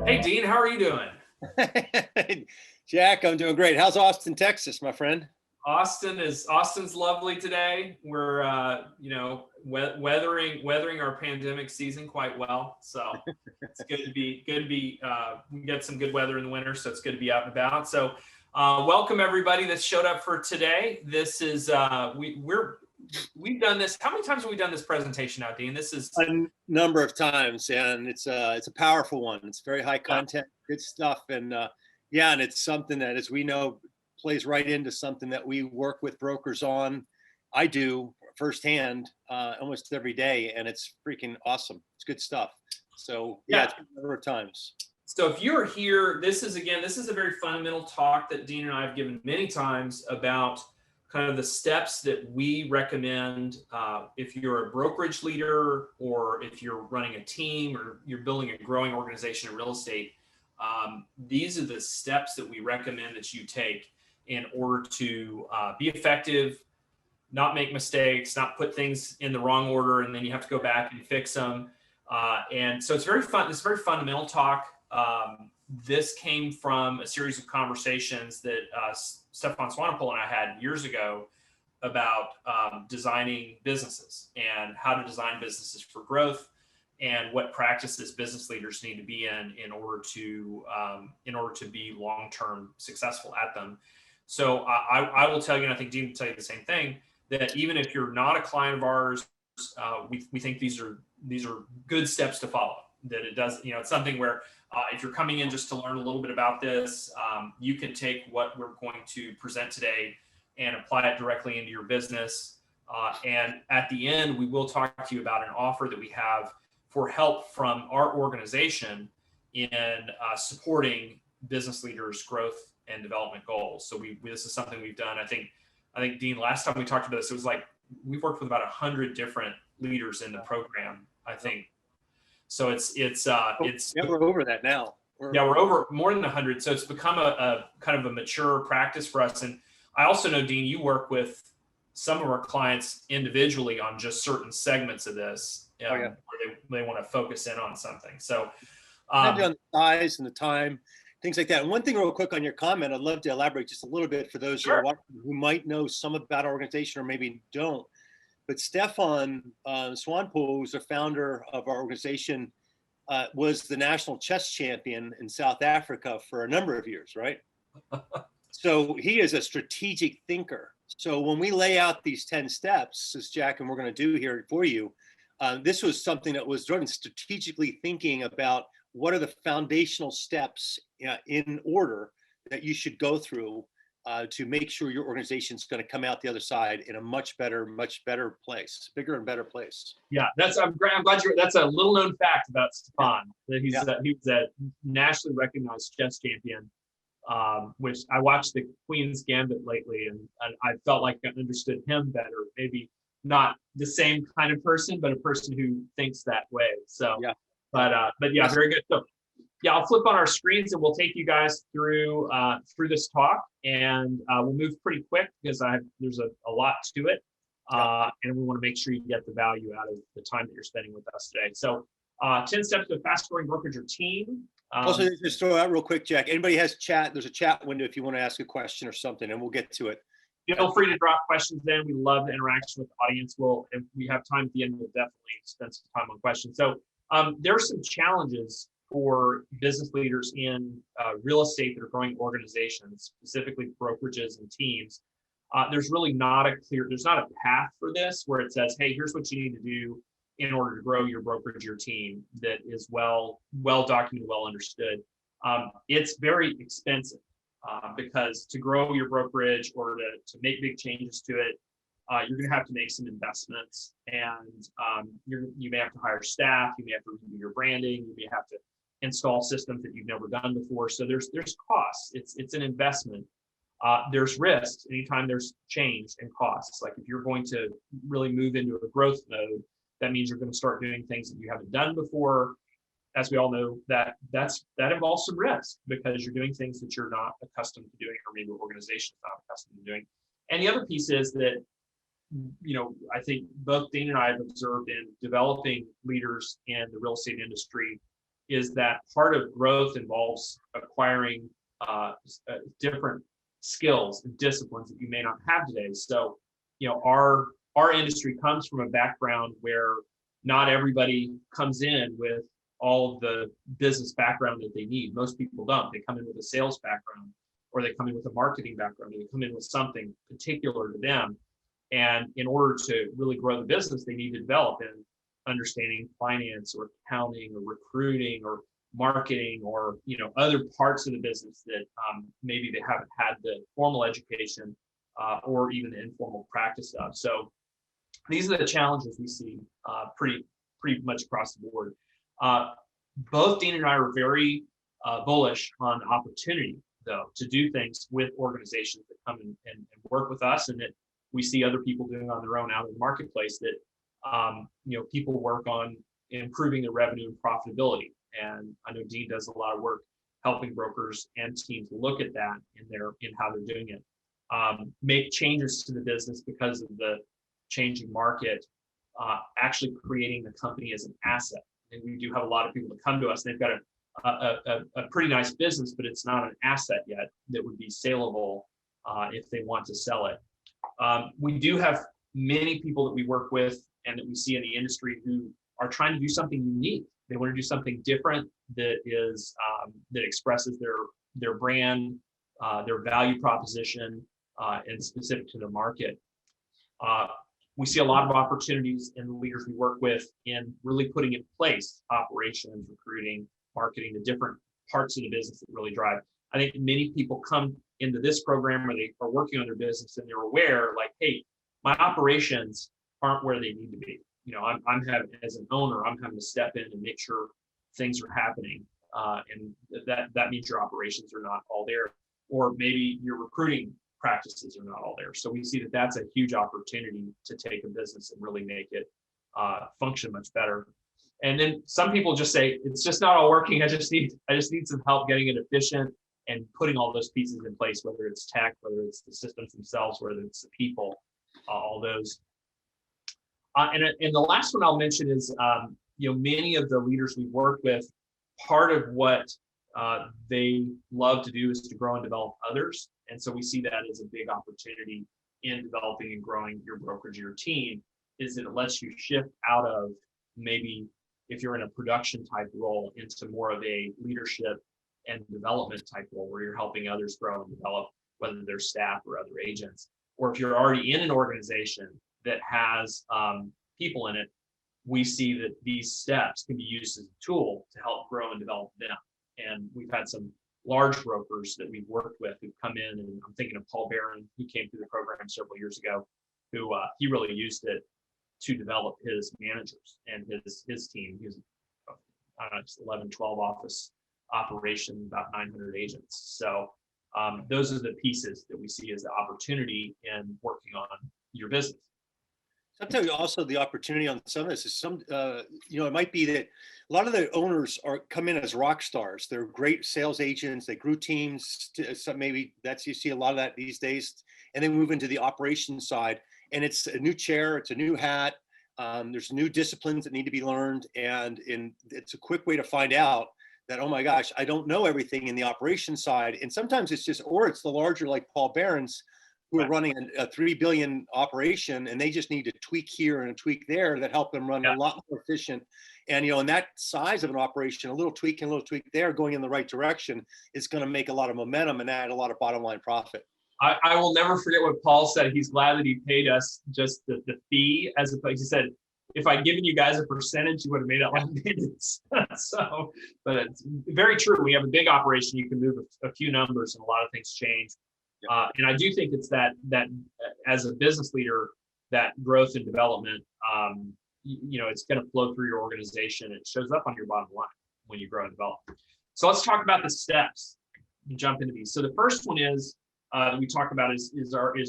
Hey, Dean, how are you doing? Jack, I'm doing great. How's Austin, Texas, my friend? Austin's lovely today. We're weathering our pandemic season quite well. So it's we get some good weather in the winter, so it's good to be out and about. So welcome everybody that showed up for today. This is we've done this. How many times have we done this presentation now, Dean? This is a number of times, and it's a powerful one. It's very high content, good stuff, and and it's something that, as we know, plays right into something that we work with brokers on. I do firsthand almost every day, and it's freaking awesome. It's good stuff. So it's been a number of times. So if you're here, this is a very fundamental talk that Dean and I have given many times about kind of the steps that we recommend if you're a brokerage leader, or if you're running a team, or you're building a growing organization in real estate. These are the steps that we recommend that you take in order to be effective, not make mistakes, not put things in the wrong order, and then you have to go back and fix them. And so it's very fun. It's very fundamental talk. This came from a series of conversations that Stefan Swanepoel and I had years ago about designing businesses and how to design businesses for growth, and what practices business leaders need to be in order to be long-term successful at them. So I will tell you, and I think Dean will tell you the same thing, that even if you're not a client of ours, we think these are good steps to follow. That it does, it's something where if you're coming in just to learn a little bit about this, you can take what we're going to present today and apply it directly into your business. And at the end, we will talk to you about an offer that we have for help from our organization in supporting business leaders' growth and development goals. So this is something we've done. I think Dean, last time we talked about this, it was like we've worked with about 100 different leaders in the program, I think. So we're over that now. We're over more than 100. So it's become a kind of a mature practice for us. And I also know, Dean, you work with some of our clients individually on just certain segments of this, where they want to focus in on something. So on the size and the time, things like that. And one thing real quick on your comment, I'd love to elaborate just a little bit for those who are watching, who might know some about our organization or maybe don't. But Stefan Swanepoel, who's the founder of our organization, was the national chess champion in South Africa for a number of years, right? So he is a strategic thinker. So when we lay out these 10 steps, as Jack and we're going to do here for you, this was something that was done strategically thinking about what are the foundational steps in order that you should go through to make sure your organization is going to come out the other side in a much better place, bigger and better place. Yeah, I'm glad that's a little known fact about Stefan, that he was a nationally recognized chess champion, which I watched the Queen's Gambit lately, and I felt like I understood him better. Maybe not the same kind of person, but a person who thinks that way. So, but very good. So, I'll flip on our screens and we'll take you guys through this talk, and we'll move pretty quick because there's a lot to it, and we want to make sure you get the value out of the time that you're spending with us today. So 10 steps to a fast-growing brokerage or team. Also, just throw out real quick, Jack, anybody has chat, there's a chat window if you want to ask a question or something, and we'll get to it. Feel free to drop questions in. We love the interaction with the audience. If we have time at the end, we'll definitely spend some time on questions. So there are some challenges for business leaders in real estate that are growing organizations, specifically brokerages and teams. There's really not a path for this where it says, hey, here's what you need to do in order to grow your brokerage or team that is well documented, well understood. It's very expensive because to grow your brokerage or to make big changes to it, you're going to have to make some investments, and you may have to hire staff, you may have to redo your branding, you may have to install systems that you've never done before. So there's costs. It's an investment. There's risks anytime there's change and costs. Like if you're going to really move into a growth mode, that means you're going to start doing things that you haven't done before. As we all know, that involves some risk because you're doing things that you're not accustomed to doing, or maybe your organization is not accustomed to doing. And the other piece is that, I think both Dean and I have observed in developing leaders in the real estate industry, is that part of growth involves acquiring different skills and disciplines that you may not have today. So, our industry comes from a background where not everybody comes in with all of the business background that they need. Most people don't. They come in with a sales background, or they come in with a marketing background, or they come in with something particular to them. And in order to really grow the business, they need to develop in understanding finance or accounting or recruiting or marketing, or other parts of the business that maybe they haven't had the formal education or even the informal practice of. So these are the challenges we see pretty much across the board. Both Dean and I are very bullish on opportunity, though, to do things with organizations that come and work with us, and that we see other people doing on their own out in the marketplace, that people work on improving their revenue and profitability. And I know Dean does a lot of work helping brokers and teams look at that in how they're doing it. Make changes to the business because of the changing market, actually creating the company as an asset. And we do have a lot of people that come to us, and they've got a pretty nice business, but it's not an asset yet that would be saleable if they want to sell it. We do have many people that we work with and that we see in the industry who are trying to do something unique. They want to do something different that is that expresses their brand, their value proposition, and specific to the market. We see a lot of opportunities in the leaders we work with in really putting in place operations, recruiting, marketing, the different parts of the business that really drive. I think many people come into this program where they are working on their business and they're aware, like, hey, my operations aren't where they need to be. I'm having, as an owner, I'm having to step in and make sure things are happening, and that means your operations are not all there, or maybe your recruiting practices are not all there. So we see that that's a huge opportunity to take a business and really make it function much better. And then some people just say, it's just not all working. I just need some help getting it efficient and putting all those pieces in place, whether it's tech, whether it's the systems themselves, whether it's the people, all those. And the last one I'll mention is, many of the leaders we work with, part of what they love to do is to grow and develop others. And so we see that as a big opportunity in developing and growing your brokerage, your team, is that it lets you shift out of maybe, if you're in a production type role, into more of a leadership and development type role where you're helping others grow and develop, whether they're staff or other agents. Or if you're already in an organization that has people in it, we see that these steps can be used as a tool to help grow and develop them. And we've had some large brokers that we've worked with who've come in, and I'm thinking of Paul Barron, who came through the program several years ago, who he really used it to develop his managers and his team. He was 11, 12 office operation, about 900 agents. So those are the pieces that we see as the opportunity in working on your business. Sometimes also the opportunity on some of this is it might be that a lot of the owners come in as rock stars. They're great sales agents. They grew teams. Maybe you see a lot of that these days, and they move into the operations side, and it's a new chair, it's a new hat. There's new disciplines that need to be learned, and it's a quick way to find out that, oh my gosh, I don't know everything in the operations side. And sometimes it's it's the larger, like Paul Barron's, who are running a 3 billion operation, and they just need to tweak here and a tweak there that help them run a lot more efficient. And in that size of an operation, a little tweak and a little tweak there going in the right direction is going to make a lot of momentum and add a lot of bottom line profit. I will never forget what Paul said. He's glad that he paid us just the fee, as opposed, he said, if I'd given you guys a percentage, you would have made it like minutes. So, but it's very true. We have a big operation. You can move a few numbers and a lot of things change. And I do think it's that as a business leader, that growth and development, it's going to flow through your organization. It shows up on your bottom line when you grow and develop. So let's talk about the steps and jump into these. So the first one is that we talk about is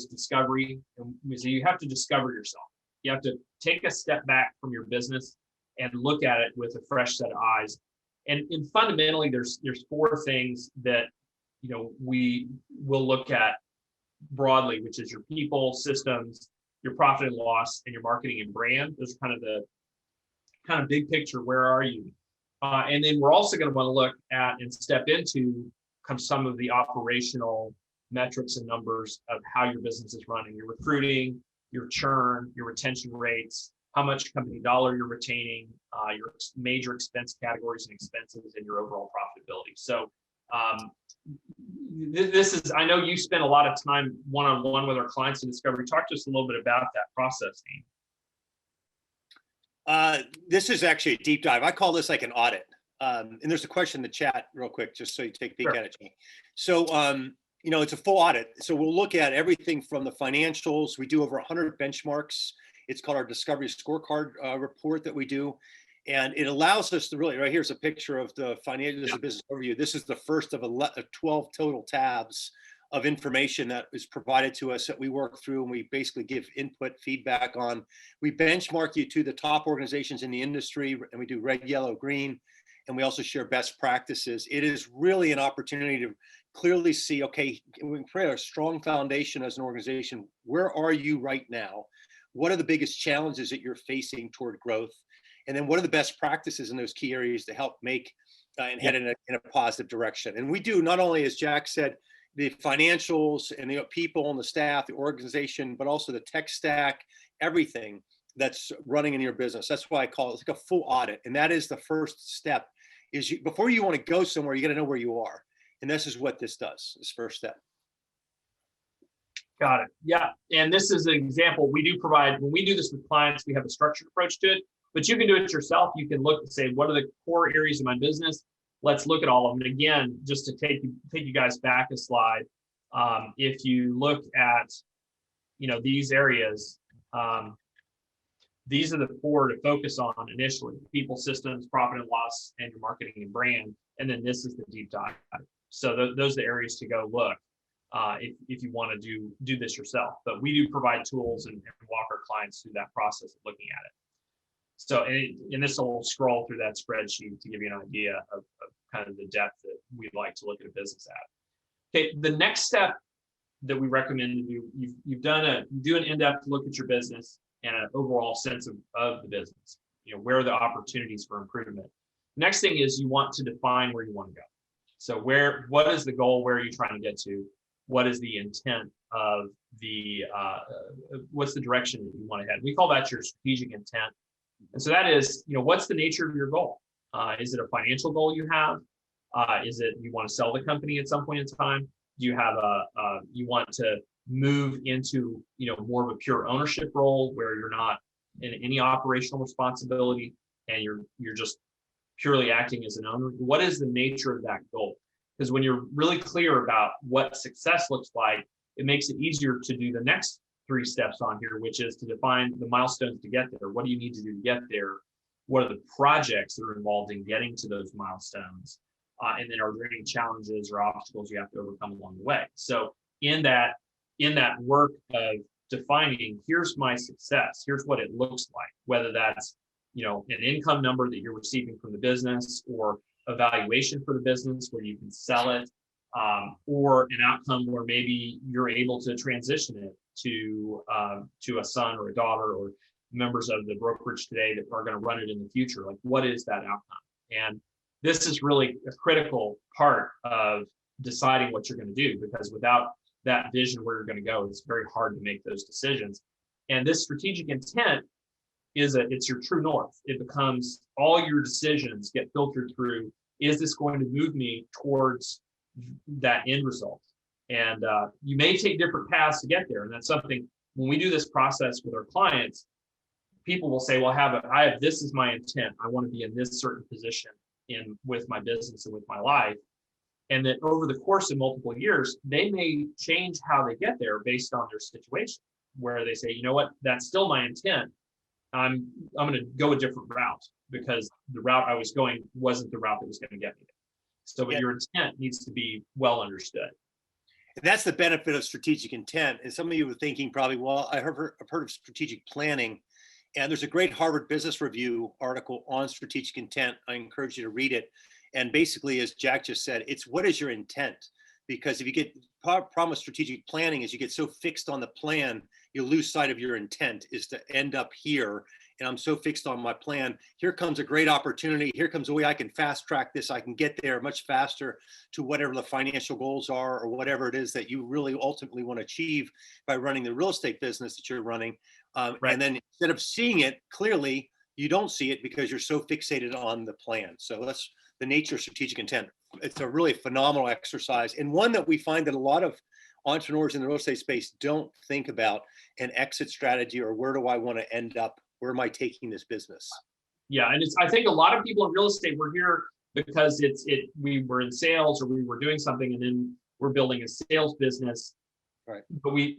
discovery. And so you have to discover yourself. You have to take a step back from your business and look at it with a fresh set of eyes. And fundamentally, there's 4 things that we will look at broadly, which is your people, systems, your profit and loss, and your marketing and brand. Those are kind of big picture. Where are you? And then we're also going to want to look at and step into some of the operational metrics and numbers of how your business is running, your recruiting, your churn, your retention rates, how much company dollar you're retaining, your major expense categories and expenses, and your overall profitability. So this is, I know you spend a lot of time one-on-one with our clients in discovery. Talk to us a little bit about that process, Dean. This is actually a deep dive. I call this like an audit. And there's a question in the chat real quick, just so you take a peek at it. So, it's a full audit. So we'll look at everything from the financials. We do over 100 benchmarks. It's called our Discovery Scorecard report that we do. And it allows us to really, right here's a picture of the financial business overview. This is the first of 12 total tabs of information that is provided to us that we work through, and we basically give input feedback on. We benchmark you to the top organizations in the industry, and we do red, yellow, green, and we also share best practices. It is really an opportunity to clearly see, okay, we can create a strong foundation as an organization. Where are you right now? What are the biggest challenges that you're facing toward growth? And then what are the best practices in those key areas to help make and head in a positive direction? And we do not only, as Jack said, the financials and the people and the staff, the organization, but also the tech stack, everything that's running in your business. That's why I call it like a full audit. And that is the first step. Is before you want to go somewhere, you got to know where you are. And this is what this does, this first step. Got it. Yeah. And this is an example we do provide. When we do this with clients, we have a structured approach to it, but you can do it yourself. You can look and say, what are the core areas of my business? Let's look at all of them. And again, just to take you guys back a slide, if you look at, these areas, these are the 4 to focus on initially: people, systems, profit and loss, and your marketing and brand. And then this is the deep dive. So those are the areas to go look if you want to do this yourself. But we do provide tools and walk our clients through that process of looking at it. So, and this will scroll through that spreadsheet to give you an idea of kind of the depth that we'd like to look at a business at. Okay, the next step that we recommend to do, you do an in-depth look at your business and an overall sense of the business. Where are the opportunities for improvement? Next thing is you want to define where you want to go. So what is the goal? Where are you trying to get to? What is the intent of what's the direction that you want to head? We call that your strategic intent. And so that is, what's the nature of your goal? Is it a financial goal you have? Is it you want to sell the company at some point in time? Do you have you want to move into, more of a pure ownership role where you're not in any operational responsibility and you're just purely acting as an owner? What is the nature of that goal? Because when you're really clear about what success looks like, it makes it easier to do the next 3 steps on here, which is to define the milestones to get there. What do you need to do to get there? What are the projects that are involved in getting to those milestones? And then are there any challenges or obstacles you have to overcome along the way? So in that work of defining, here's my success, here's what it looks like, whether that's, an income number that you're receiving from the business, or a valuation for the business where you can sell it, or an outcome where maybe you're able to transition it to a son or a daughter or members of the brokerage today that are going to run it in the future. Like, what is that outcome? And this is really a critical part of deciding what you're going to do, because without that vision where you're going to go, it's very hard to make those decisions. And this strategic intent it's your true north. It becomes all your decisions get filtered through, is this going to move me towards that end result? And you may take different paths to get there. And that's something, when we do this process with our clients, people will say, well, this is my intent. I want to be in this certain position with my business and with my life. And that over the course of multiple years, they may change how they get there based on their situation, where they say, you know what, that's still my intent. I'm going to go a different route because the route I was going wasn't the route that was going to get me there. So but your intent needs to be well understood. And that's the benefit of strategic intent. And some of you were thinking probably, well, I've heard of strategic planning. And there's a great Harvard Business Review article on strategic intent. I encourage you to read it. And basically, as Jack just said, it's what is your intent? Because if you get problem with strategic planning is you get so fixed on the plan, you lose sight of your intent is to end up here and I'm so fixed on my plan. Here comes a great opportunity. Here comes a way I can fast track this. I can get there much faster to whatever the financial goals are or whatever it is that you really ultimately want to achieve by running the real estate business that you're running. Right. And then instead of seeing it clearly, you don't see it because you're so fixated on the plan. So that's the nature of strategic intent. It's a really phenomenal exercise, and one that we find that a lot of entrepreneurs in the real estate space don't think about an exit strategy, or where do I want to end up? Where am I taking this business? Yeah, and I think a lot of people in real estate were here because we were in sales, or we were doing something, and then we're building a sales business. Right. But we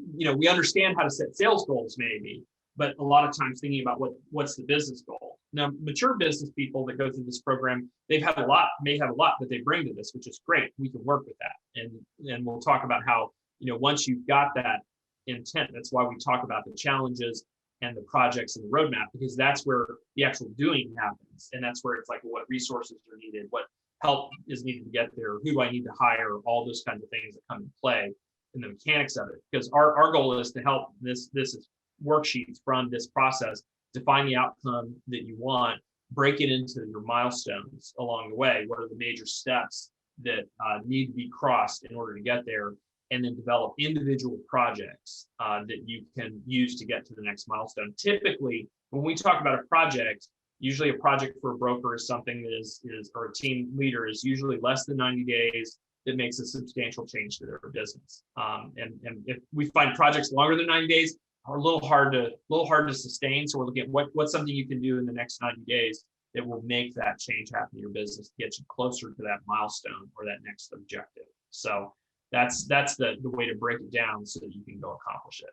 understand how to set sales goals maybe, but a lot of times thinking about what's the business goal. Now, mature business people that go through this program, may have a lot that they bring to this, which is great. We can work with that, and we'll talk about how, once you've got that intent, that's why we talk about the challenges and the projects and the roadmap, because that's where the actual doing happens. And that's where it's like, what resources are needed, what help is needed to get there, who do I need to hire, all those kinds of things that come into play in the mechanics of it. Because our goal is to help this is worksheets from this process, define the outcome that you want, break it into your milestones along the way. What are the major steps that need to be crossed in order to get there? And then develop individual projects that you can use to get to the next milestone. Typically, when we talk about a project, usually a project for a broker is something that is or a team leader is usually less than 90 days that makes a substantial change to their business. And if we find projects longer than 90 days are a little hard to sustain. So we're looking at what's something you can do in the next 90 days that will make that change happen in your business, get you closer to that milestone or that next objective. So that's the way to break it down so that you can go accomplish it.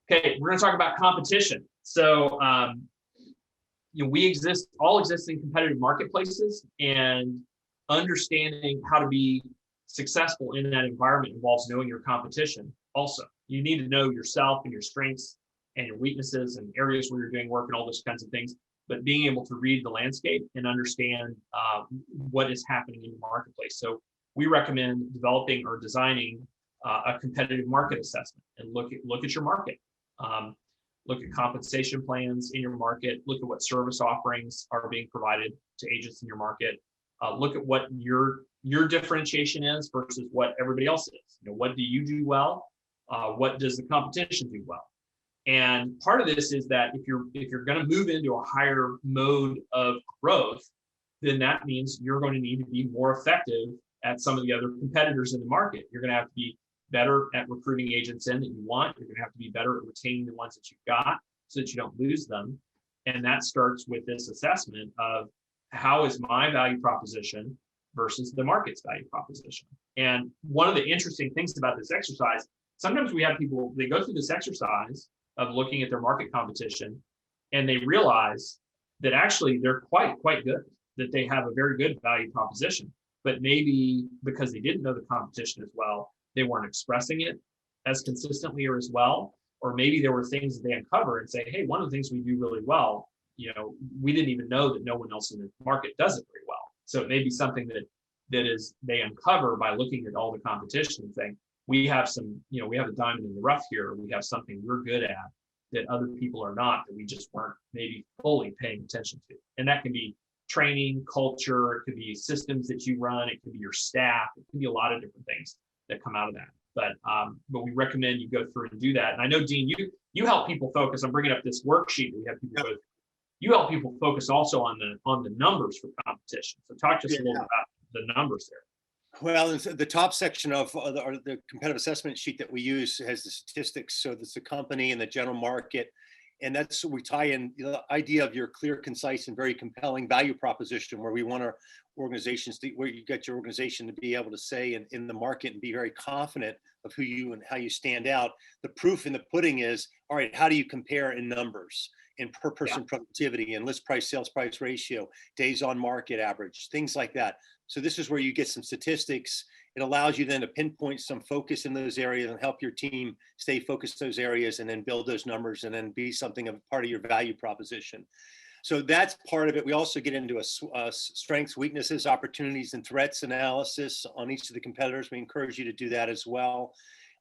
Okay, we're going to talk about competition. So we all exist in competitive marketplaces, and understanding how to be successful in that environment involves knowing your competition. Also, you need to know yourself and your strengths and your weaknesses and areas where you're doing work and all those kinds of things. But being able to read the landscape and understand what is happening in the marketplace. So we recommend developing or designing a competitive market assessment and look at your market. Look at compensation plans in your market. Look at what service offerings are being provided to agents in your market. Look at what your differentiation is versus what everybody else is. What do you do well? What does the competition do well? And part of this is that if you're going to move into a higher mode of growth, then that means you're going to need to be more effective at some of the other competitors in the market. You're going to have to be better at recruiting agents in that you want. You're going to have to be better at retaining the ones that you've got so that you don't lose them. And that starts with this assessment of how is my value proposition versus the market's value proposition. And one of the interesting things about this exercise, sometimes we have people, they go through this exercise of looking at their market competition, and they realize that actually they're quite good, that they have a very good value proposition. But maybe because they didn't know the competition as well, they weren't expressing it as consistently or as well. Or maybe there were things that they uncover and say, hey, one of the things we do really well, we didn't even know that no one else in the market does it very well. So it may be something that is they uncover by looking at all the competition and saying, we have we have a diamond in the rough here. We have something we're good at that other people are not, that we just weren't maybe fully paying attention to. And that can be training, culture, it could be systems that you run, it could be your staff, it could be a lot of different things that come out of that. But we recommend you go through and do that. And I know, Dean, you help people focus. I'm bringing up this worksheet that we have people go through. You help people focus also on the numbers for competition. So talk to us a little bit about the numbers there. Well, the top section of the competitive assessment sheet that we use has the statistics. So that's the company and the general market. And that's we tie in the idea of your clear, concise, and very compelling value proposition, where we want our organizations where you get your organization to be able to say in the market and be very confident of who you and how you stand out. The proof in the pudding is, all right, how do you compare in numbers, in per person productivity, and list price sales price ratio, days on market average, things like that. So this is where you get some statistics. It allows you then to pinpoint some focus in those areas and help your team stay focused those areas, and then build those numbers and then be something of part of your value proposition. So that's part of it. We also get into a strengths, weaknesses, opportunities, and threats analysis on each of the competitors. We encourage you to do that as well.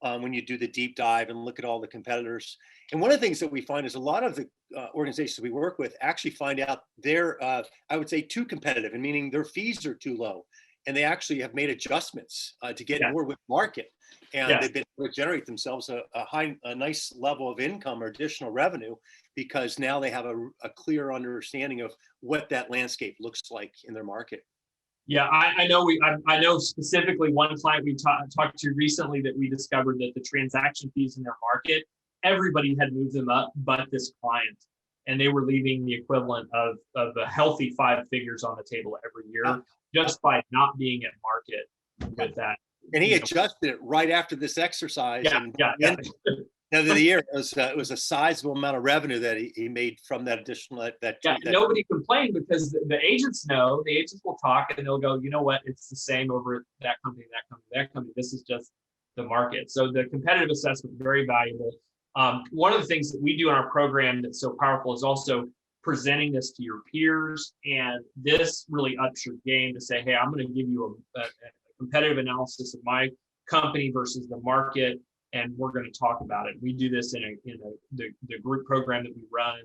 when you do the deep dive and look at all the competitors. And one of the things that we find is a lot of the organizations we work with actually find out they're, I would say, too competitive, and meaning their fees are too low. And they actually have made adjustments to get more with market. And they've been able to generate themselves a nice level of income or additional revenue, because now they have a clear understanding of what that landscape looks like in their market. Yeah, I know. I know specifically one client we talked to recently that we discovered that the transaction fees in their market, everybody had moved them up, but this client, and they were leaving the equivalent of a healthy 5 figures on the table every year just by not being at market with that. And he adjusted it right after this exercise. End of the year, it was a sizable amount of revenue that he made from that additional. Nobody complained, because the agents know. The agents will talk and they'll go, you know what, it's the same over at that company, that company, that company. This is just the market. So the competitive assessment, very valuable. One of the things that we do in our program that's so powerful is also presenting this to your peers, and this really ups your game to say, hey, I'm going to give you a competitive analysis of my company versus the market, and we're going to talk about it. We do this in the group program that we run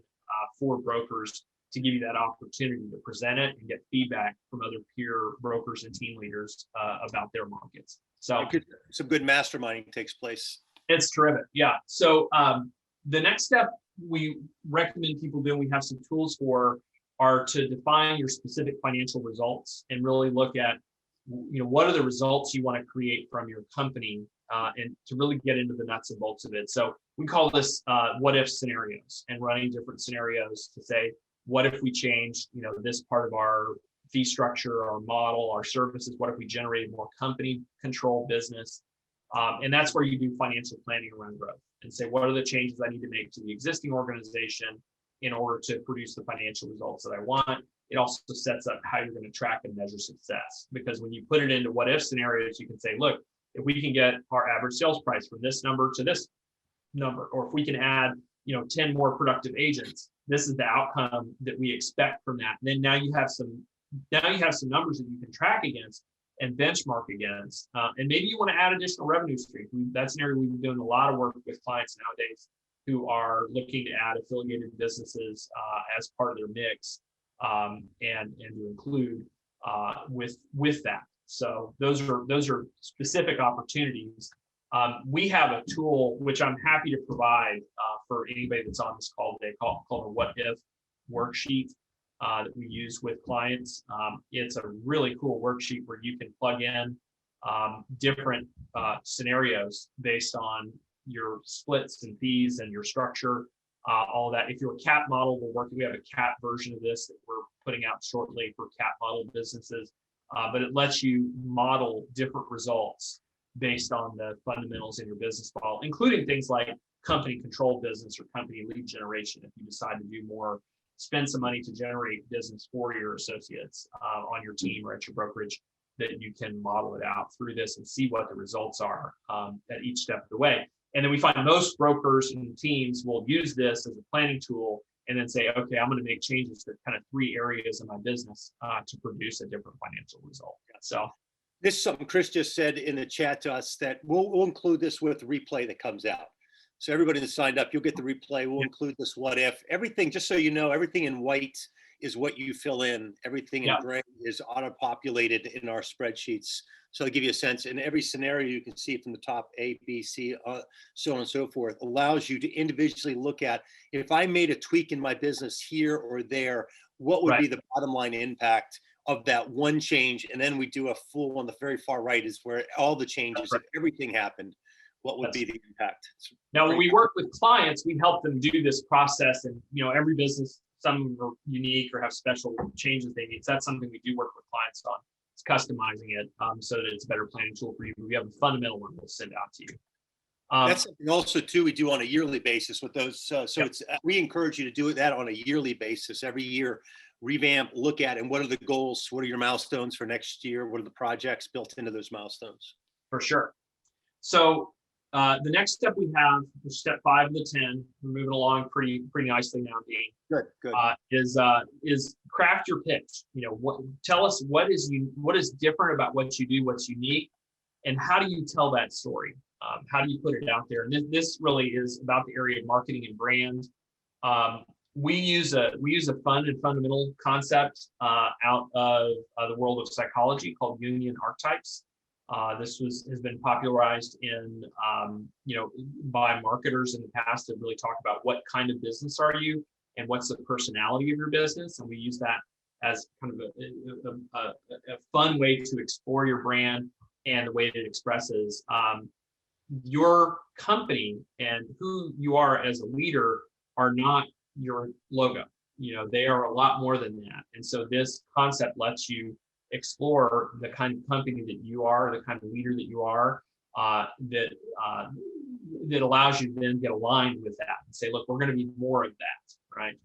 for brokers, to give you that opportunity to present it and get feedback from other peer brokers and team leaders about their markets. So some good masterminding takes place. It's terrific. Yeah. So the next step we recommend people do, and we have some tools for, are to define your specific financial results and really look at, what are the results you want to create from your company, and to really get into the nuts and bolts of it. So we call this what if scenarios, and running different scenarios to say, what if we change, this part of our fee structure, our model, our services? What if we generated more company control business? And that's where you do financial planning around growth and say, what are the changes I need to make to the existing organization in order to produce the financial results that I want? It also sets up how you're going to track and measure success, because when you put it into what if scenarios, you can say, look, if we can get our average sales price from this number to this number, or if we can add 10 more productive agents, this is the outcome that we expect from that. And then now you have some numbers that you can track against and benchmark against, and maybe you want to add additional revenue streams. That's an area we've been doing a lot of work with clients nowadays who are looking to add affiliated businesses as part of their mix, and to include with that. So those are specific opportunities. We have a tool which I'm happy to provide for anybody that's on this call today, called a What If worksheet that we use with clients. It's a really cool worksheet where you can plug in different scenarios based on your splits and fees and your structure, all that. If you're a cap model, we have a cap version of this that we're putting out shortly for cap model businesses, but it lets you model different results based on the fundamentals in your business model, including things like company controlled business or company lead generation. If you decide to do more, spend some money to generate business for your associates on your team or at your brokerage, that you can model it out through this and see what the results are at each step of the way. And then we find most brokers and teams will use this as a planning tool and then say, okay, I'm going to make changes to kind of 3 areas of my business to produce a different financial result. So this is something Chris just said in the chat to us, that we'll include this with the replay that comes out. So everybody that signed up, you'll get the replay. We'll include this what if. Everything, just so you know, everything in white is what you fill in. Everything in gray is auto-populated in our spreadsheets. So to give you a sense, in every scenario, you can see from the top A, B, C, so on and so forth, allows you to individually look at, if I made a tweak in my business here or there, what would be the bottom line impact of that one change? And then we do a full, on the very far right is where all the changes, if everything happened, what would be the impact? Now, when we work with clients, we help them do this process, and every business, some are unique or have special changes they need. So that's something we do work with clients on. It's customizing it so that it's a better planning tool for you. We have a fundamental one we'll send out to you. That's something also too we do on a yearly basis with those. It's we encourage you to do that on a yearly basis. Every year, revamp, look at, and what are the goals? What are your milestones for next year? What are the projects built into those milestones? For sure. So the next step we have, step 5 of the 10, we're moving along pretty nicely now, Dean. Good. Is craft your pitch. Tell us what is different about what you do, what's unique, and how do you tell that story? How do you put it out there? And this really is about the area of marketing and brand. We use a fun and fundamental concept out of the world of psychology called union archetypes. This has been popularized in by marketers in the past to really talk about what kind of business are you and what's the personality of your business, and we use that as kind of a fun way to explore your brand and the way that it expresses your company and who you are as a leader are not your logo. They are a lot more than that. And so this concept lets you explore the kind of company that you are, the kind of leader that you are, that allows you to then get aligned with that and say, look, we're going to be more of that, right?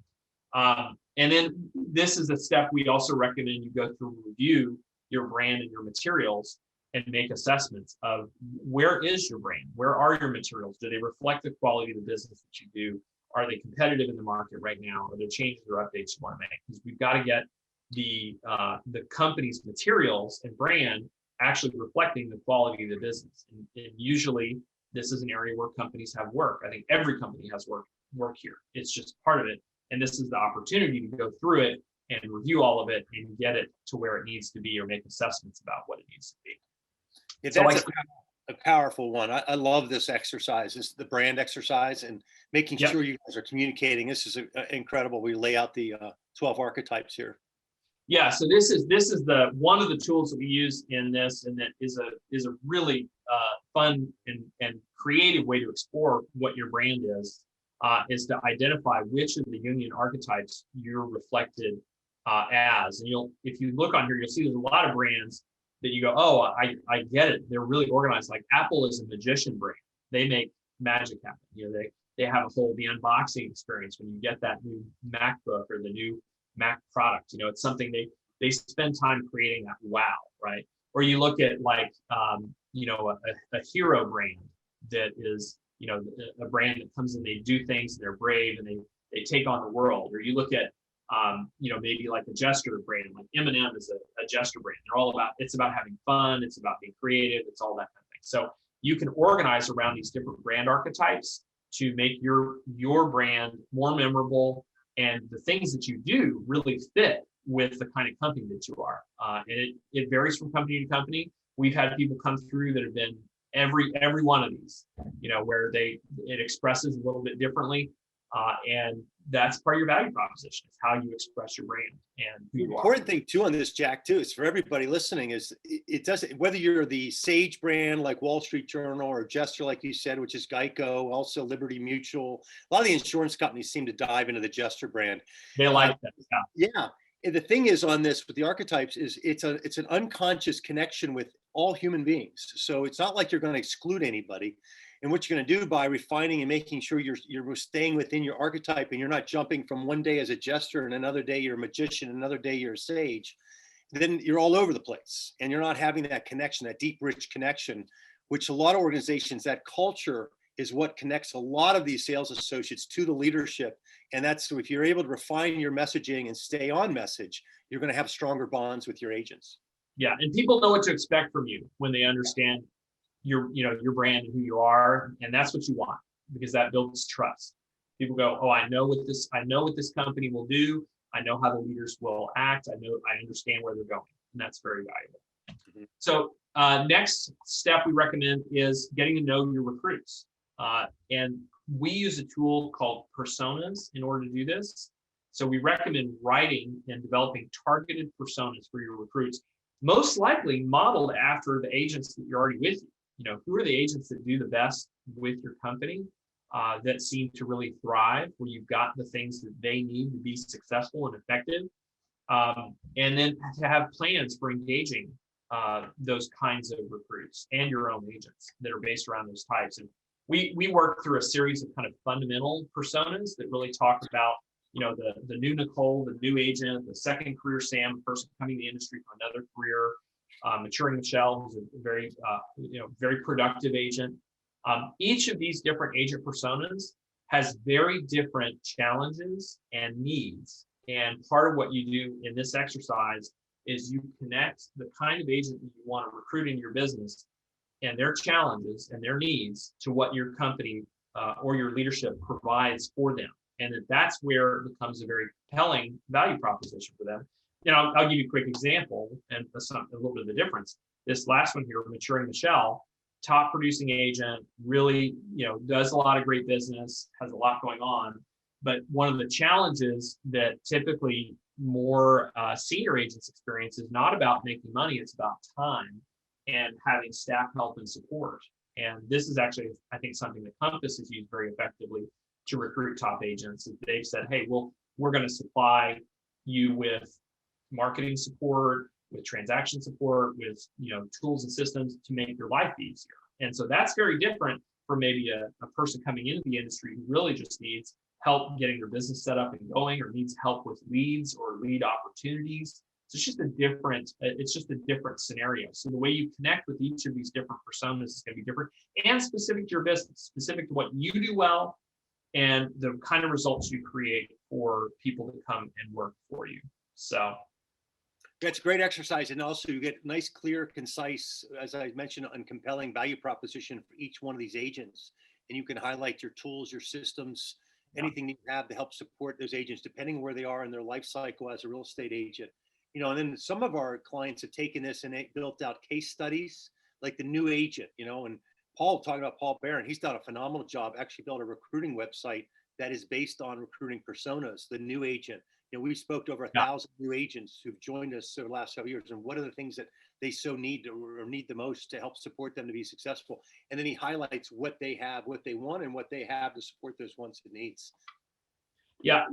And then this is a step we also recommend you go through and review your brand and your materials and make assessments of where is your brand? Where are your materials? Do they reflect the quality of the business that you do? Are they competitive in the market right now? Are there changes or updates you want to make? Because we've got to get the company's materials and brand actually reflecting the quality of the business. And usually this is an area where companies have work. I think every company has work here. It's just part of it. And this is the opportunity to go through it and review all of it and get it to where it needs to be or make assessments about what it needs to be. Yeah, that's a powerful one. I love this exercise. This is the brand exercise and making sure you guys are communicating. This is incredible. We lay out the 12 archetypes here. Yeah, so this is the one of the tools that we use in this, and that is a really fun and creative way to explore what your brand is to identify which of the union archetypes you're reflected as. And if you look on here, you'll see there's a lot of brands that you go, oh, I get it. They're really organized. Like Apple is a magician brand. They make magic happen. They have the unboxing experience when you get that new MacBook or the new Mac product. It's something they spend time creating that wow, right? Or you look at a hero brand that is a brand that comes in, they do things, they're brave, and they take on the world. Or you look at maybe like a gesture brand, like M&M is a gesture brand. It's about having fun, it's about being creative, it's all that kind of thing. So you can organize around these different brand archetypes to make your brand more memorable, and the things that you do really fit with the kind of company that you are. And it varies from company to company. We've had people come through that have been every one of these, where it expresses a little bit differently. And that's part of your value proposition. It's how you express your brand and who you are. The important thing too on this, Jack, too, is for everybody listening, is it doesn't, whether you're the Sage brand like Wall Street Journal, or Gesture, like you said, which is Geico, also Liberty Mutual. A lot of the insurance companies seem to dive into the Gesture brand. They like that. Yeah. And the thing is on this with the archetypes is it's an unconscious connection with all human beings. So it's not like you're going to exclude anybody. And what you're going to do by refining and making sure you're staying within your archetype, and you're not jumping from one day as a jester and another day you're a magician, another day you're a sage, then you're all over the place and you're not having that connection, that deep, rich connection, which a lot of organizations, that culture is what connects a lot of these sales associates to the leadership. And that's, so if you're able to refine your messaging and stay on message, you're going to have stronger bonds with your agents. Yeah, and people know what to expect from you when they understand your brand and who you are, and that's what you want, because that builds trust. People go, oh, I know what this company will do. I know how the leaders will act. I understand where they're going, and that's very valuable. Mm-hmm. So next step we recommend is getting to know your recruits, and we use a tool called personas in order to do this. So we recommend writing and developing targeted personas for your recruits, most likely modeled after the agents that you're already with. Who are the agents that do the best with your company, that seem to really thrive, where you've got the things that they need to be successful and effective, and then to have plans for engaging those kinds of recruits and your own agents that are based around those types. And we work through a series of kind of fundamental personas that really talk about the new Nicole, the new agent, the second career Sam, the person coming to the industry for another career, maturing Michelle, who's a very very productive agent. Each of these different agent personas has very different challenges and needs. And part of what you do in this exercise is you connect the kind of agent that you want to recruit in your business and their challenges and their needs to what your company or your leadership provides for them. And that's where it becomes a very compelling value proposition for them. I'll give you a quick example and a little bit of the difference. This last one here, Maturing Michelle, top producing agent, really, does a lot of great business, has a lot going on. But one of the challenges that typically more senior agents experience is not about making money, it's about time and having staff help and support. And this is actually, I think, something that Compass has used very effectively to recruit top agents. They've said, hey, well, we're going to supply you with marketing support, with transaction support, with tools and systems to make your life easier. And so that's very different from maybe a person coming into the industry who really just needs help getting their business set up and going, or needs help with leads or lead opportunities. So it's just a different scenario. So the way you connect with each of these different personas is going to be different and specific to your business, specific to what you do well and the kind of results you create for people to come and work for you. So that's a great exercise. And also you get nice, clear, concise, as I mentioned, and compelling value proposition for each one of these agents. And you can highlight your tools, your systems, anything that you have to help support those agents, depending where they are in their life cycle as a real estate agent. And then some of our clients have taken this and they built out case studies, like the new agent, and talking about Paul Barron, he's done a phenomenal job, actually built a recruiting website that is based on recruiting personas, the new agent. We've spoke to over 1,000 new agents who've joined us over the last several years, and what are the things that they so need or need the most to help support them to be successful. And then he highlights what they have, what they want, and what they have to support those wants and needs. Yeah,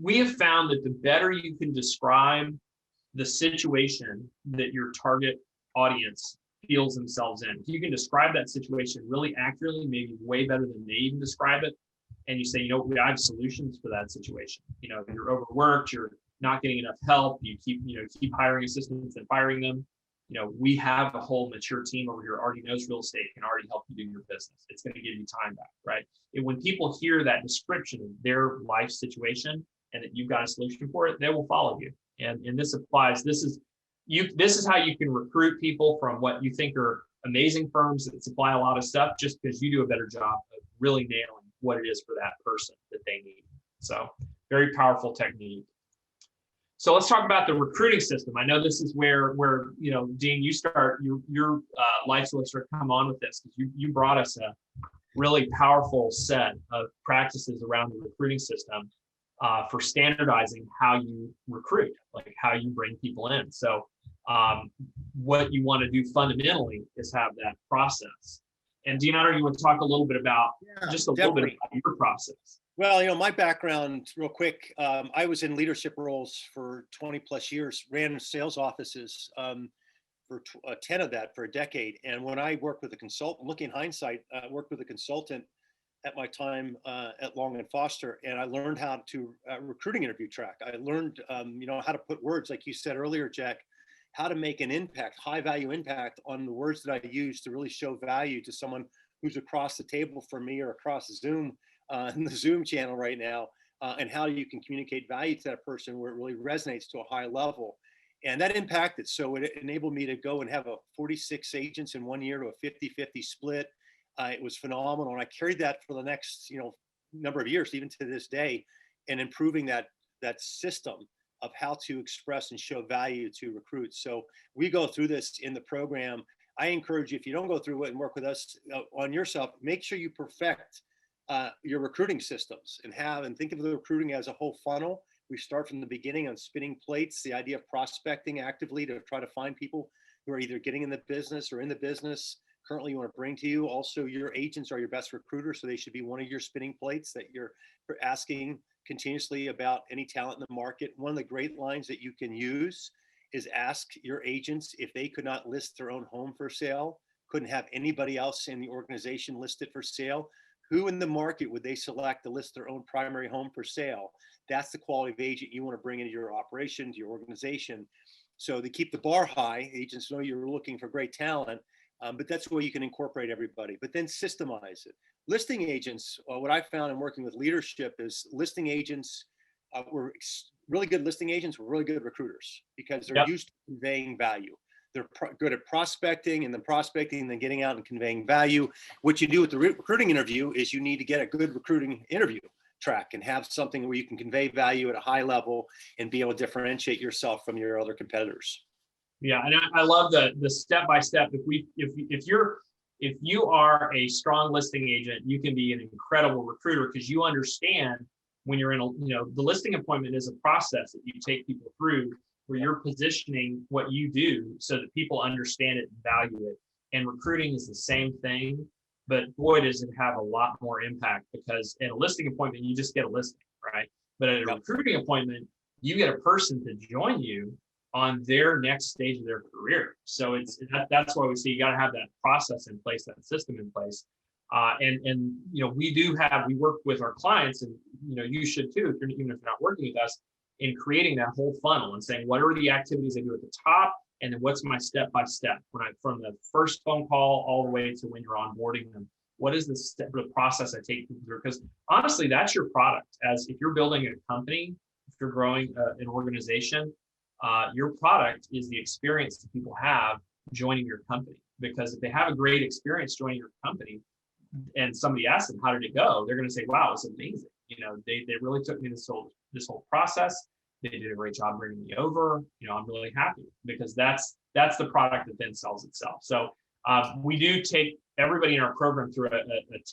we have found that the better you can describe the situation that your target audience feels themselves in, if you can describe that situation really accurately, maybe way better than they even describe it, and you say, I have solutions for that situation. If you're overworked, you're not getting enough help, you keep hiring assistants and firing them. We have a whole mature team over here already knows real estate, can already help you do your business. It's going to give you time back, right? And when people hear that description of their life situation and that you've got a solution for it, they will follow you. And this applies. This is how you can recruit people from what you think are amazing firms that supply a lot of stuff, just because you do a better job of really nailing what it is for that person that they need. So very powerful technique. So let's talk about the recruiting system. I know this is where Dean, you start your life solicitor come on with this, because you brought us a really powerful set of practices around the recruiting system for standardizing how you recruit, like how you bring people in. So what you want to do fundamentally is have that process. And Dean, I know you want to talk a little bit about little bit about your process. Well, my background real quick, I was in leadership roles for 20 plus years, ran sales offices for 10 of that for a decade. And when I worked with a consultant, looking in hindsight, I worked with a consultant at my time at Long & Foster, and I learned how to recruiting interview track. I learned, how to put words, like you said earlier, Jack, how to make an impact, high value impact on the words that I use to really show value to someone who's across the table from me or across Zoom in the Zoom channel right now, and how you can communicate value to that person where it really resonates to a high level. And that impacted. So it enabled me to go and have 46 agents in 1 year to a 50-50 split. It was phenomenal. And I carried that for the next, number of years, even to this day, and improving that system of how to express and show value to recruits. So we go through this in the program. I encourage you, if you don't go through it and work with us on yourself, make sure you perfect your recruiting systems and think of the recruiting as a whole funnel. We start from the beginning on spinning plates, the idea of prospecting actively to try to find people who are either getting in the business or in the business currently you want to bring to you. Also, your agents are your best recruiters, so they should be one of your spinning plates that you're asking continuously about any talent in the market. One of the great lines that you can use is ask your agents if they could not list their own home for sale, couldn't have anybody else in the organization list it for sale, who in the market would they select to list their own primary home for sale? That's the quality of agent you want to bring into your operation, to your organization. So to keep the bar high, agents know you're looking for great talent, but that's where you can incorporate everybody, but then systemize it. Listing agents, what I found in working with leadership is listing agents were really good listing agents, were really good recruiters because they're used to conveying value. they're good at prospecting, and then prospecting, and then getting out and conveying value. What you do with the recruiting interview is you need to get a good recruiting interview track and have something where you can convey value at a high level and be able to differentiate yourself from your other competitors. Yeah, and I love the step by step. If you are a strong listing agent, you can be an incredible recruiter because you understand when you're in the listing appointment is a process that you take people through where you're positioning what you do so that people understand it and value it. And recruiting is the same thing, but boy, does it have a lot more impact because in a listing appointment, you just get a listing, right? But at a recruiting appointment, you get a person to join you on their next stage of their career. So that's why we see you got to have that process in place, that system in place. And we work with our clients, and you should too, even if you're not working with us, in creating that whole funnel and saying what are the activities I do at the top, and then what's my step by step from the first phone call all the way to when you're onboarding them. What is the process I take people through? Because honestly, that's your product. As if you're building a company, if you're growing an organization, your product is the experience that people have joining your company. Because if they have a great experience joining your company and somebody asks them, how did it go? They're going to say, wow, it's amazing. They really took me this whole process. They did a great job bringing me over. I'm really happy because that's the product that then sells itself. So we do take everybody in our program through a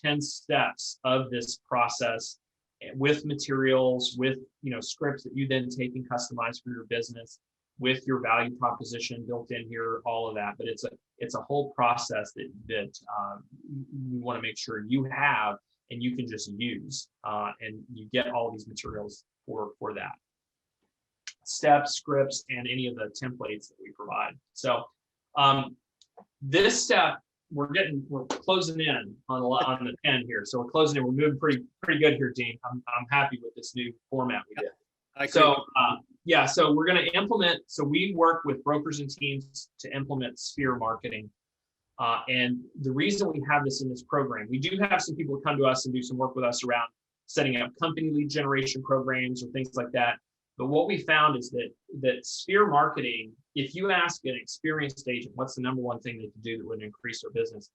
10 steps of this process with materials, with scripts that you then take and customize for your business, with your value proposition built in here, all of that. But it's a whole process that we want to make sure you have and you can just use, and you get all these materials for that. Steps, scripts, and any of the templates that we provide. So this step, we're closing in on the 10 here. So we're closing in. We're moving pretty good here, Dean. I'm happy with this new format we did. So we're going to implement. So we work with brokers and teams to implement Sphere marketing. And the reason we have this in this program, we do have some people who come to us and do some work with us around setting up company lead generation programs or things like that. But what we found is that Sphere marketing, if you ask an experienced agent, what's the number one thing they can do that would increase their business?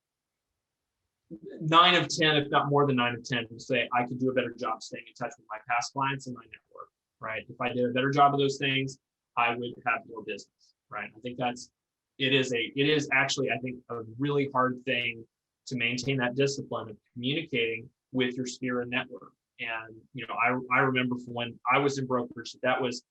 9 of 10, if not more than 9 of 10, will say, I could do a better job staying in touch with my past clients and my network, right? If I did a better job of those things, I would have more business, right? I think it is actually, I think, a really hard thing to maintain that discipline of communicating with your Sphere and network. And I remember from when I was in brokerage, that was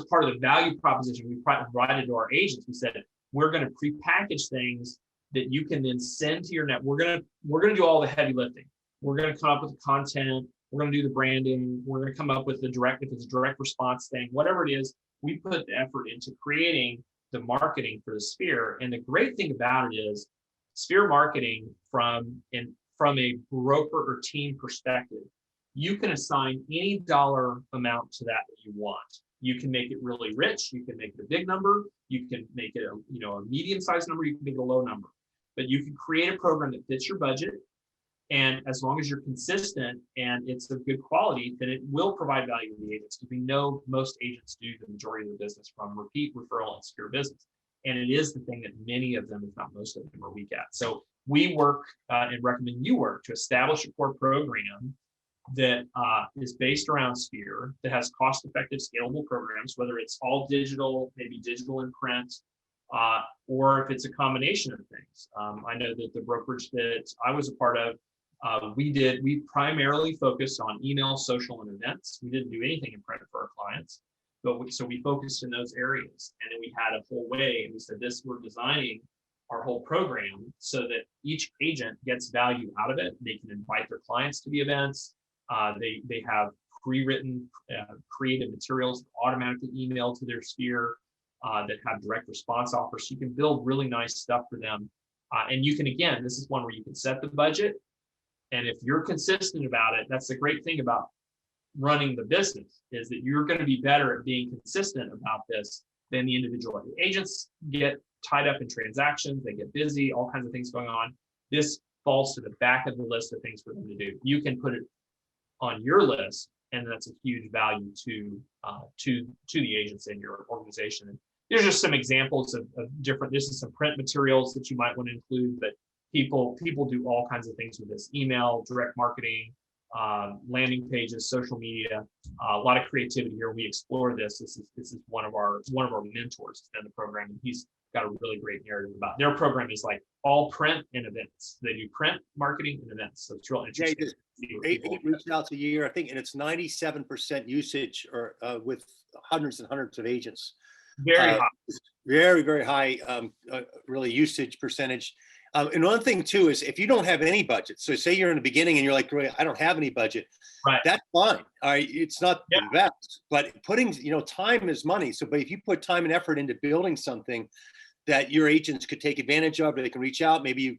part of the value proposition we provided to our agents. We said, we're going to prepackage things that you can then send to your net. We're going to do all the heavy lifting. We're going to come up with the content. We're going to do the branding. We're going to come up with if it's a direct response thing, whatever it is, we put the effort into creating the marketing for the Sphere. And the great thing about it is Sphere marketing from a broker or team perspective, you can assign any dollar amount to that you want. You can make it really rich. You can make it a big number. You can make it a medium-sized number. You can make it a low number. But you can create a program that fits your budget. And as long as you're consistent and it's of good quality, then it will provide value to the agents. Because we know most agents do the majority of their business from repeat, referral, and Sphere business. And it is the thing that many of them, if not most of them, are weak at. So we work and recommend you work to establish a core program that is based around Sphere, that has cost-effective, scalable programs, whether it's all digital, maybe digital and print, or if it's a combination of things. I know that the brokerage that I was a part of, we primarily focused on email, social, and events. We didn't do anything in print for our clients, so we focused in those areas. And then we had a whole way, and we said we're designing our whole program so that each agent gets value out of it. They can invite their clients to the events. They have pre-written creative materials automatically emailed to their Sphere that have direct response offers. So you can build really nice stuff for them. And you can, again, this is one where you can set the budget. And if you're consistent about it, that's the great thing about running the business, is that you're going to be better at being consistent about this than the individual. The agents get tied up in transactions, they get busy, all kinds of things going on. This falls to the back of the list of things for them to do. You can put it on your list, and that's a huge value to the agents in your organization. There's just some examples of different, this is some print materials that you might want to include, but people do all kinds of things with this: email, direct marketing, landing pages, social media, a lot of creativity here. We explore this. This is one of our mentors in the program, and he's got a really great narrative about their program. Is like all print and events. They do print, marketing, and events. So it's real interesting. Eight reach outs a year, I think, and it's 97% usage, or with hundreds and hundreds of agents. Very high. Very, very high, really usage percentage. And one thing too is if you don't have any budget, so say you're in the beginning and you're like, I don't have any budget, right? That's fine. All right, it's not the best, but putting, time is money. So, but if you put time and effort into building something that your agents could take advantage of, they can reach out, maybe you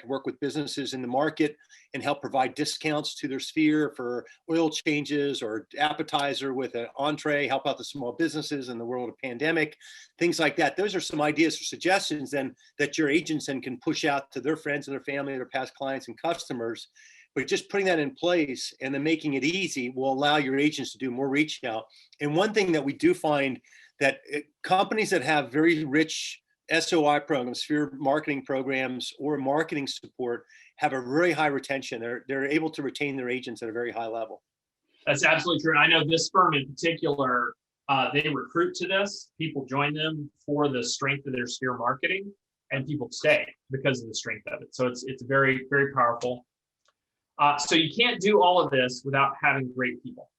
work with businesses in the market and help provide discounts to their sphere for oil changes or appetizer with an entree, help out the small businesses in the world of pandemic, things like that. Those are some ideas or suggestions then that your agents then can push out to their friends and their family, their past clients and customers. But just putting that in place and then making it easy will allow your agents to do more reach out. And one thing that we do find that companies that have very rich SOI programs, sphere marketing programs, or marketing support have a very high retention. They're able to retain their agents at a very high level. That's absolutely true. I know this firm in particular, they recruit to this. People join them for the strength of their sphere marketing, and people stay because of the strength of it. So it's very, very powerful. So you can't do all of this without having great people.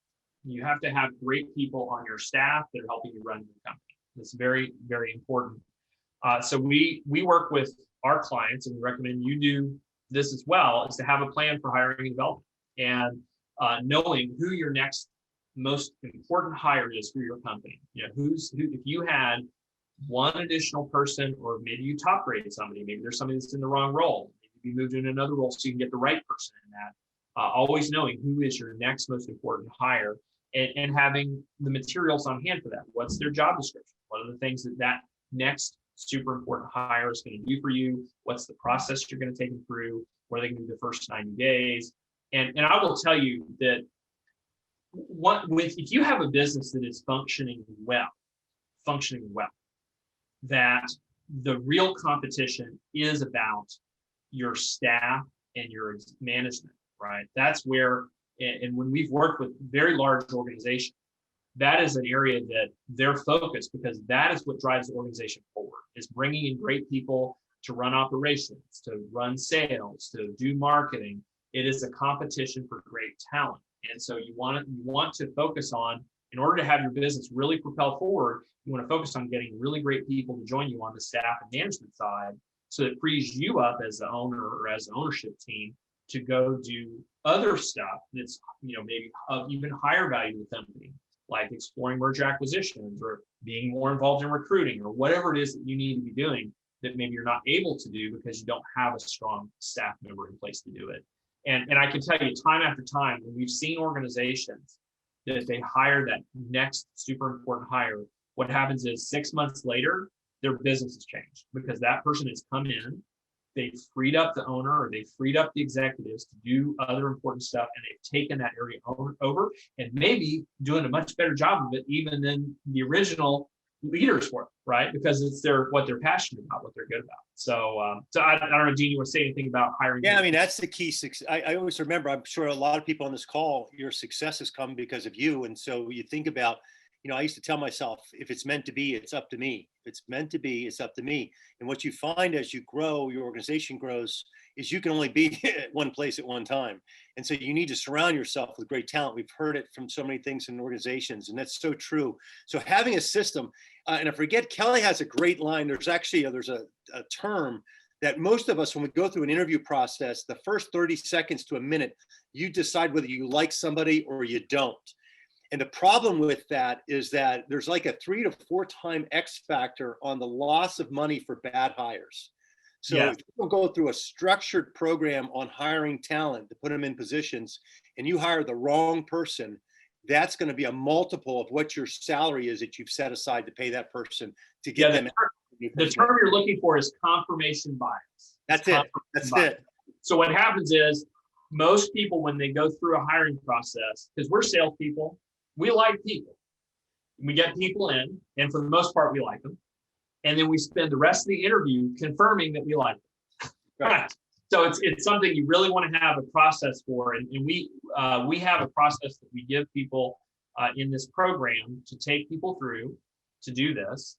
You have to have great people on your staff that are helping you run your company. It's very, very important. So we work with our clients, and we recommend you do this as well, is to have a plan for hiring and development, and knowing who your next most important hire is for your company. Who if you had one additional person, or maybe you top graded somebody, maybe there's somebody that's in the wrong role, maybe you moved in another role so you can get the right person in that. Always knowing who is your next most important hire, and having the materials on hand for that. What's their job description? What are the things that next super important hire is going to do for you? What's the process you're going to take them through? What are they going to do the first 90 days? And I will tell you that if you have a business that is functioning well, that the real competition is about your staff and your management, right? That's where, and when we've worked with very large organizations, that is an area that they're focused, because that is what drives the organization forward, is bringing in great people to run operations, to run sales, to do marketing. It is a competition for great talent. And so you want to focus on, in order to have your business really propel forward, you want to focus on getting really great people to join you on the staff and management side, so it frees you up as the owner or as the ownership team to go do other stuff that's, maybe of even higher value to the company, like exploring merger acquisitions or being more involved in recruiting, or whatever it is that you need to be doing that maybe you're not able to do because you don't have a strong staff member in place to do it. And I can tell you time after time, when we've seen organizations that they hire that next super important hire, what happens is 6 months later, their business has changed, because that person has come in, they've freed up the owner, or they've freed up the executives to do other important stuff, and they've taken that area over and maybe doing a much better job of it even than the original leaders were, right? Because it's what they're passionate about, what they're good about. So I don't know, Dean, you want to say anything about hiring? Yeah, I mean, that's the key. I always remember, I'm sure a lot of people on this call, your success has come because of you. And so you think about, I used to tell myself, if it's meant to be, it's up to me. If it's meant to be, it's up to me. And what you find as you grow, your organization grows, is you can only be at one place at one time. And so you need to surround yourself with great talent. We've heard it from so many things in organizations, and that's so true. So having a system, and I forget, Kelly has a great line. There's actually, there's a term that most of us, when we go through an interview process, the first 30 seconds to a minute, you decide whether you like somebody or you don't. And the problem with that is that there's like a 3 to 4 time X factor on the loss of money for bad hires. So if you don't go through a structured program on hiring talent to put them in positions, and you hire the wrong person, that's going to be a multiple of what your salary is that you've set aside to pay that person to get them. The term you're looking for is confirmation bias. That's it. So what happens is, most people, when they go through a hiring process, because we're salespeople, we like people. We get people in, and for the most part, we like them. And then we spend the rest of the interview confirming that we like it. Right. So it's something you really want to have a process for. And we have a process that we give people in this program to take people through to do this.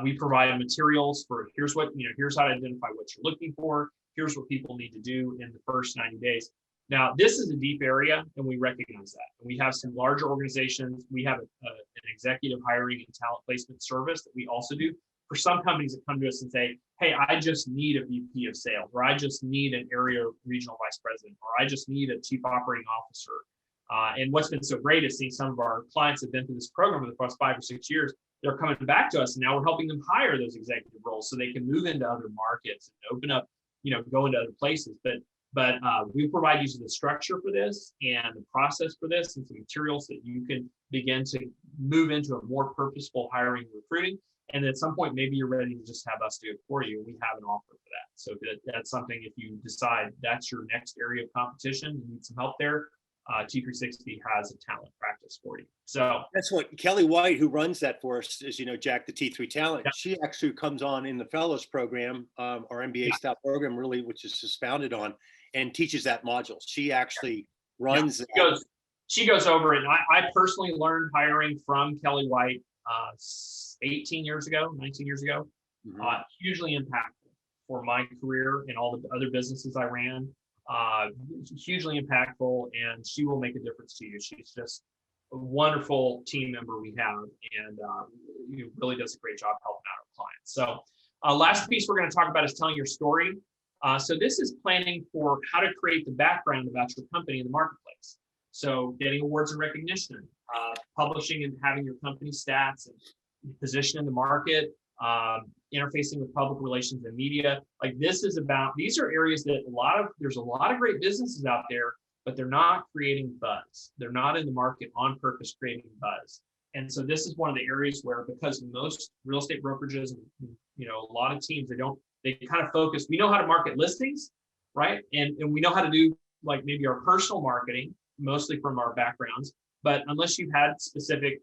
We provide materials for here's how to identify what you're looking for. Here's what people need to do in the first 90 days. Now, this is a deep area, and we recognize that. And we have some larger organizations. We have an executive hiring and talent placement service that we also do. For some companies that come to us and say, hey, I just need a VP of sales, or I just need an area regional vice president, or I just need a chief operating officer. And what's been so great is seeing some of our clients have been through this program for the past 5 or 6 years. They're coming back to us, and now we're helping them hire those executive roles so they can move into other markets and open up, go into other places. But we provide you the structure for this and the process for this and some materials that you can begin to move into a more purposeful hiring and recruiting. And at some point, maybe you're ready to just have us do it for you. We have an offer for that. So that's something, if you decide that's your next area of competition, you need some help there, T360 has a talent practice for you. So that's what Kelly White, who runs that for us, as you know, Jack, the T3 talent. Yeah. She actually comes on in the fellows program, our MBA style program, really, which is just founded on, and teaches that module. She actually runs. She goes over it. And I personally learned hiring from Kelly White 19 years ago. Mm-hmm. Hugely impactful for my career and all the other businesses I ran. Hugely impactful, and she will make a difference to you. She's just a wonderful team member we have, and really does a great job helping out our clients. So last piece we're going to talk about is telling your story. So this is planning for how to create the background about your company in the marketplace. So getting awards and recognition, publishing and having your company stats and position in the market, interfacing with public relations and media. Like these are areas that there's a lot of great businesses out there, but they're not creating buzz. They're not in the market on purpose creating buzz. And so this is one of the areas where, because most real estate brokerages and a lot of teams, they kind of focus. We know how to market listings, right? And we know how to do like maybe our personal marketing, mostly from our backgrounds. But unless you've had specific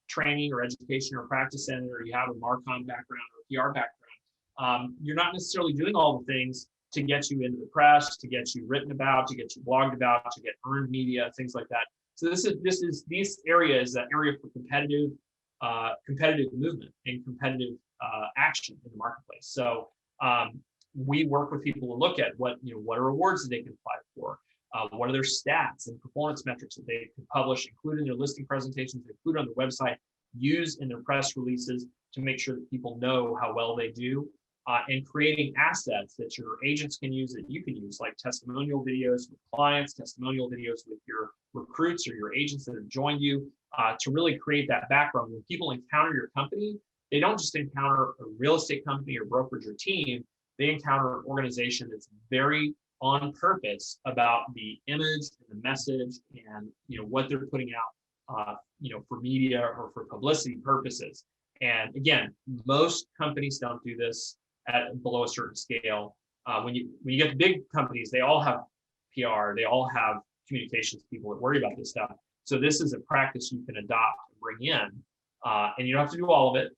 training or education or practice center, or you have a Marcom background or PR background, you're not necessarily doing all the things to get you into the press, to get you written about, to get you blogged about, to get earned media, things like that. So these areas, that area for competitive movement and competitive action in the marketplace. So we work with people to look at what are awards that they can apply for. What are their stats and performance metrics that they can publish, include in their listing presentations, include on their website, use in their press releases to make sure that people know how well they do, and creating assets that your agents can use, that you can use, like testimonial videos with clients, testimonial videos with your recruits or your agents that have joined you, to really create that background. When people encounter your company, they don't just encounter a real estate company or brokerage or team, they encounter an organization that's very on purpose about the image and the message and what they're putting out for media or for publicity purposes. And again, most companies don't do this at below a certain scale. When you get to big companies, they all have PR, they all have communications people that worry about this stuff. So this is a practice you can adopt and bring in, and you don't have to do all of it.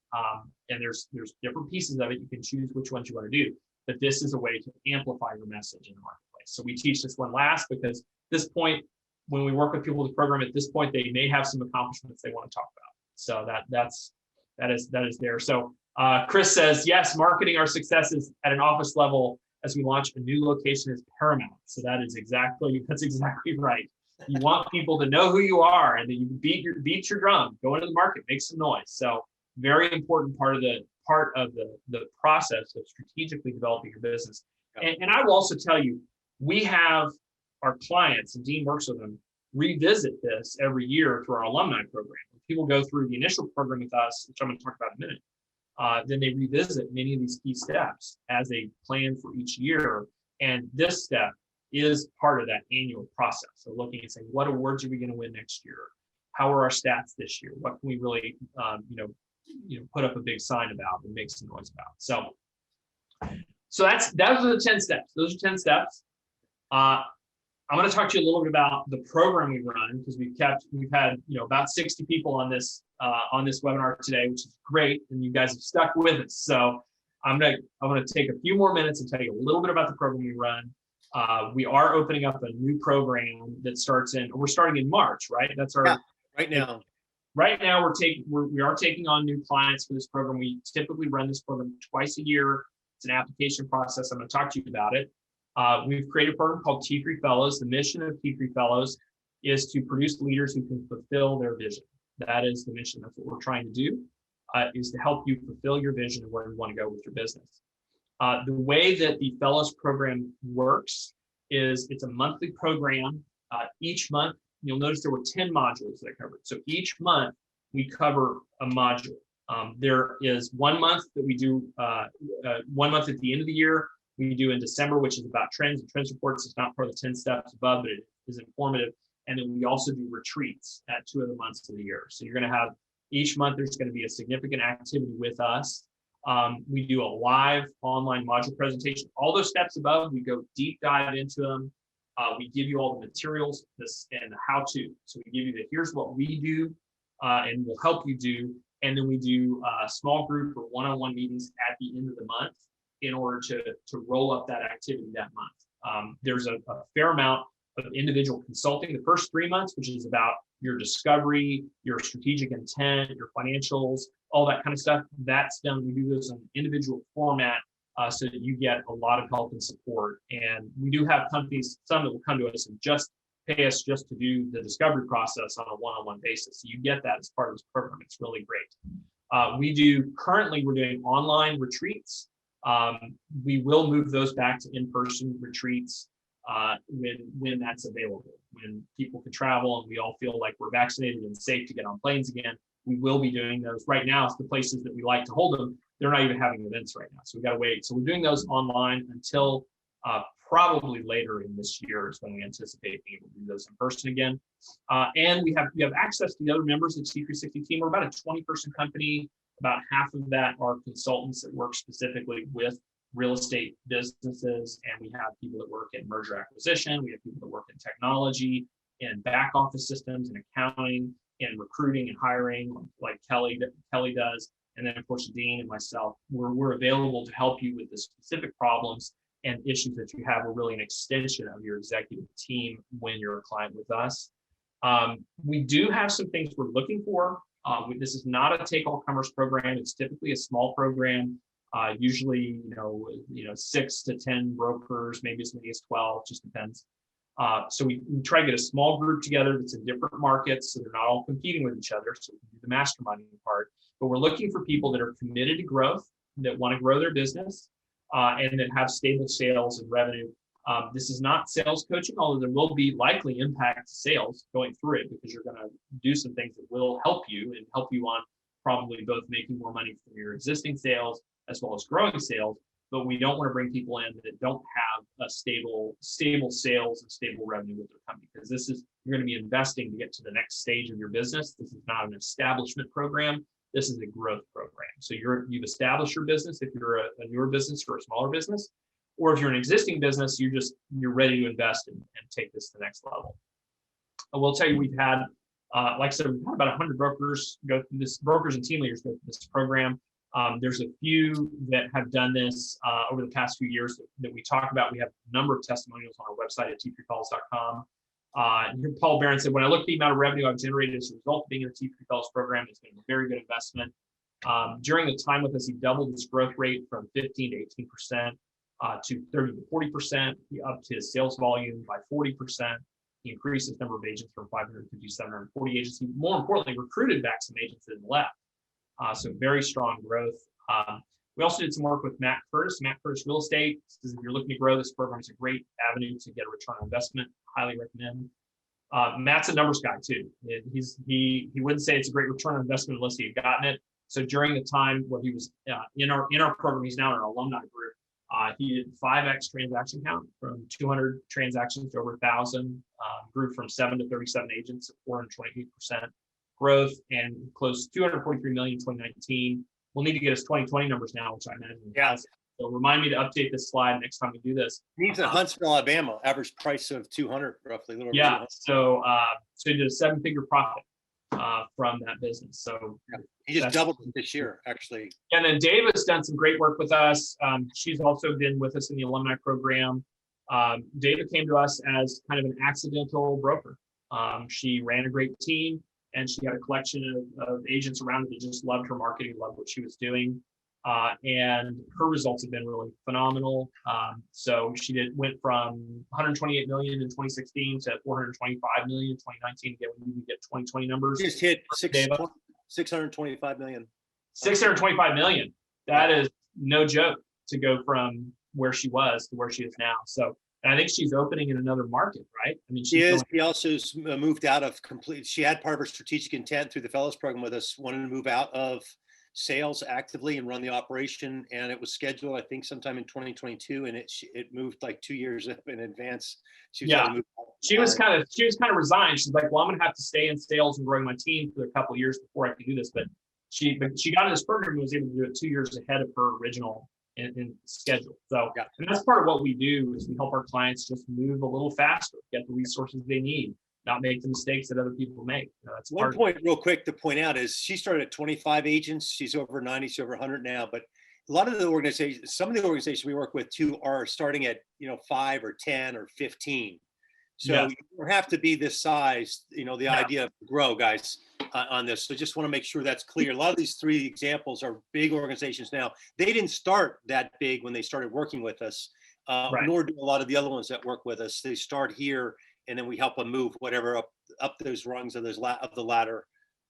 And there's different pieces of it. You can choose which ones you want to do. But this is a way to amplify your message in the marketplace. So we teach this one last because at this point, when we work with people with the program, at this point, they may have some accomplishments they want to talk about. So that is there. So Chris says, yes, marketing our successes at an office level as we launch a new location is paramount. So that's exactly right. You want people to know who you are and that you beat your drum, go into the market, make some noise. So very important part of the process of strategically developing your business. And I will also tell you, we have our clients, and Dean works with them, revisit this every year through our alumni program. When people go through the initial program with us, which I'm going to talk about in a minute, then they revisit many of these key steps as they plan for each year. And this step is part of that annual process. So looking and saying, what awards are we going to win next year? How are our stats this year? What can we really, put up a big sign about and make some noise about? So those are the 10 steps. Those are 10 steps. I'm going to talk to you a little bit about the program we run, because we've had about 60 people on this webinar today, which is great, and you guys have stuck with us. So I'm going to take a few more minutes and tell you a little bit about the program we run. We are opening up a new program that we're starting in March, right? That's our right now. Right now, we are taking on new clients for this program. We typically run this program twice a year. It's an application process. I'm going to talk to you about it. We've created a program called T3 Fellows. The mission of T3 Fellows is to produce leaders who can fulfill their vision. That is the mission. That's what we're trying to do, is to help you fulfill your vision and where you want to go with your business. The way that the Fellows program works is it's a monthly program. Each month, you'll notice there were 10 modules that I covered. So each month we cover a module. There is 1 month that we do, 1 month at the end of the year, we do in December, which is about trends and trends reports. It's not part of the 10 steps above, but it is informative. And then we also do retreats at 2 of the months of the year. So you're going to have each month, there's going to be a significant activity with us. We do a live online module presentation. All those steps above, we go deep dive into them. We give you all the materials and the how-to. So we give you here's what we do, and we'll help you do. And then we do a small group or one-on-one meetings at the end of the month in order to roll up that activity that month. There's a fair amount of individual consulting the first 3 months, which is about your discovery, your strategic intent, your financials, all that kind of stuff. That's done. We do this in an individual format so that you get a lot of help and support. And we do have companies, some that will come to us and just pay us just to do the discovery process on a one-on-one basis. So you get that as part of this program. It's really great. Currently we're doing online retreats. We will move those back to in-person retreats when that's available, when people can travel and we all feel like we're vaccinated and safe to get on planes again. We will be doing those. Right now, it's the places that we like to hold them. They're not even having events right now, so we got to wait. So we're doing those online until probably later in this year is when we anticipate being able to do those in person again. And we have access to the other members of the T360 team. We're about a 20-person company. About half of that are consultants that work specifically with real estate businesses, and we have people that work in merger acquisition. We have people that work in technology and back office systems and accounting and recruiting and hiring, like Kelly does. And then of course, Dean and myself, we're available to help you with the specific problems and issues that you have. We're really an extension of your executive team when you're a client with us. We do have some things we're looking for. This is not a take-all commerce program. It's typically a small program. Usually, 6 to 10 brokers, maybe as many as 12, just depends. So we try to get a small group together that's in different markets, so they're not all competing with each other. So we can do the masterminding part. But we're looking for people that are committed to growth, that want to grow their business, and that have stable sales and revenue. This is not sales coaching, although there will be likely impact to sales going through it, because you're going to do some things that will help you on probably both making more money from your existing sales as well as growing sales. But we don't want to bring people in that don't have a stable sales and stable revenue with their company, because you're going to be investing to get to the next stage of your business. This is not an establishment program. This is a growth program. So you've established your business if you're a newer business or a smaller business, or if you're an existing business, you're ready to invest and take this to the next level. I will tell you, we've had, like I said, we've had about 100 brokers and team leaders go through this program. There's a few that have done this over the past few years that we talk about. We have a number of testimonials on our website at t3fellows.com. Paul Barron said, when I look at the amount of revenue I've generated as a result of being in the T3 Fellows program, it's been a very good investment. During the time with us, he doubled his growth rate from 15 to 18%, to 30 to 40%. He upped his sales volume by 40%. He increased his number of agents from 550 to 740 agents. He, more importantly, recruited back some agents that had left. So very strong growth. We also did some work with Matt Curtis Real Estate. Says if you're looking to grow, this program is a great avenue to get a return on investment. Highly recommend. Matt's a numbers guy too. He wouldn't say it's a great return on investment unless he had gotten it. So during the time where he was in our program, he's now in our alumni group. He did 5x transaction count from 200 transactions to over 1,000. Grew from 7 to 37 agents at 428% growth, and closed $243 million in 2019. We'll need to get his 2020 numbers now, which I imagine So remind me to update this slide next time we do this. He's in Huntsville, Alabama, average price of 200, roughly. A little over Yeah. 200. So he did a 7-figure profit from that business. So yeah. He just doubled it this year, actually. And then Dave has done some great work with us. She's also been with us in the alumni program. David came to us as kind of an accidental broker. She ran a great team, and she had a collection of agents around her that just loved her marketing, loved what she was doing. And her results have been really phenomenal. So she went from 128 million in 2016 to 425 million in 2019. Again, we need to get 2020 numbers. Just hit 625 million. 625 million. That is no joke to go from where she was to where she is now. So, and I think she's opening in another market, right? I mean, she is. She also moved out of she had part of her strategic intent through the fellows program with us, wanted to move out of sales actively and run the operation, and it was scheduled, I think, sometime in 2022, and it moved like 2 years in advance. She was kind of resigned. She's like, well, I'm gonna have to stay in sales and growing my team for a couple of years before I can do this. But she got in this program and was able to do it 2 years ahead of her original in schedule. So and that's part of what we do is we help our clients just move a little faster, get the resources they need, not make the mistakes that other people make. That's one point real quick to point out is she started at 25 agents. She's over 90, she's over 100 now. But a lot of the organizations, some of the organizations we work with too are starting at 5 or 10 or 15. So you have to be this size, the idea of grow, guys, on this. So just want to make sure that's clear. A lot of these 3 examples are big organizations now. They didn't start that big when they started working with us, nor do a lot of the other ones that work with us. They start here, and then we help them move whatever up those rungs of the ladder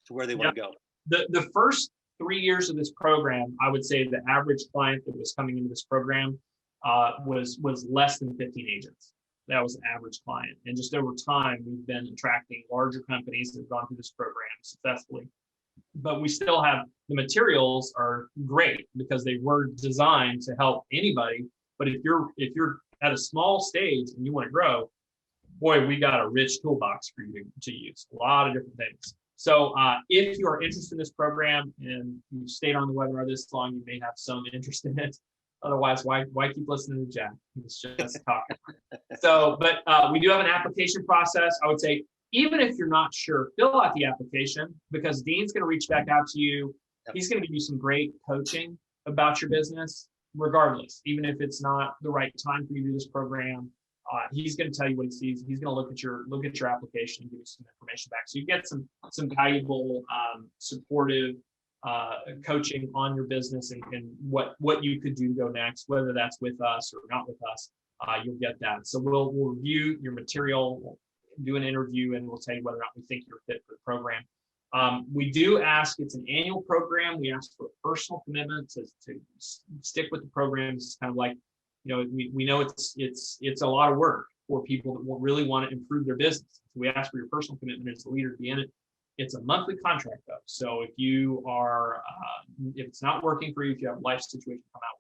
to where they want to go. The first 3 years of this program, I would say the average client that was coming into this program was less than 15 agents. That was an average client. And just over time, we've been attracting larger companies that have gone through this program successfully. But we still have, the materials are great because they were designed to help anybody. But if you're at a small stage and you want to grow, boy, we got a rich toolbox for you to use, a lot of different things. So if you are interested in this program and you've stayed on the webinar this long, you may have some interest in it. Otherwise, why keep listening to Jack? It's just talking. So, but we do have an application process. I would say, even if you're not sure, fill out the application because Dean's going to reach back out to you. He's going to give you some great coaching about your business, regardless, even if it's not the right time for you to do this program. He's going to tell you what he sees. He's going to look at your application and give you some information back. So you get some valuable, supportive coaching on your business and what you could do to go next, whether that's with us or not with us. You'll get that. So we'll review your material, we'll do an interview, and we'll tell you whether or not we think you're fit for the program. We do ask, it's an annual program. We ask for a personal commitment to stick with the program. It's kind of like, we know it's a lot of work for people that really want to improve their business. So we ask for your personal commitment as the leader to be in it. It's a monthly contract though. So if you are, if it's not working for you, if you have a life situation come out,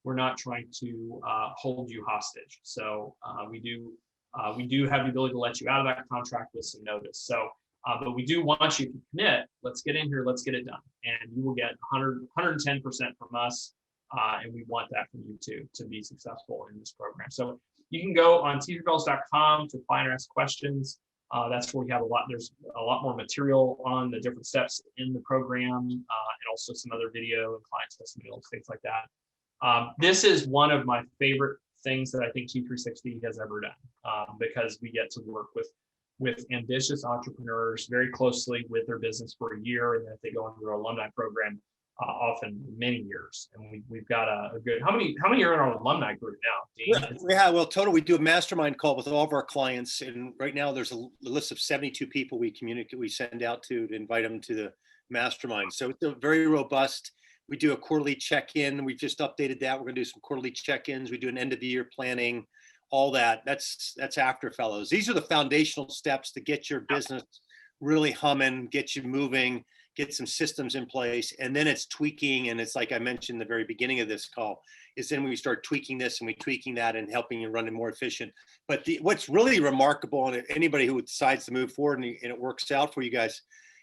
we're not trying to hold you hostage. So we do have the ability to let you out of that contract with some notice. So, but we do want you to commit. Let's get in here. Let's get it done. And you will get 110% from us. And we want that from you to be successful in this program. So you can go on teacherfellows.com to find or ask questions. That's where we have there's a lot more material on the different steps in the program and also some other video and client testimonials, things like that. This is one of my favorite things that I think T360 has ever done because we get to work with ambitious entrepreneurs very closely with their business for a year, and then if they go into our alumni program, often many years. And we've got a good, how many are in our alumni group now, Dean? Total, we do a mastermind call with all of our clients. And right now there's a list of 72 people we send out to invite them to the mastermind. So it's a very robust, we do a quarterly check-in. We've just updated that. We're gonna do some quarterly check-ins. We do an end of the year planning, all that. That's after fellows. These are the foundational steps to get your business really humming, get you moving, get some systems in place, and then it's tweaking. And it's like I mentioned at the very beginning of this call, is then we start tweaking this and we tweaking that and helping you run it more efficient. But what's really remarkable, and anybody who decides to move forward and it works out for you guys,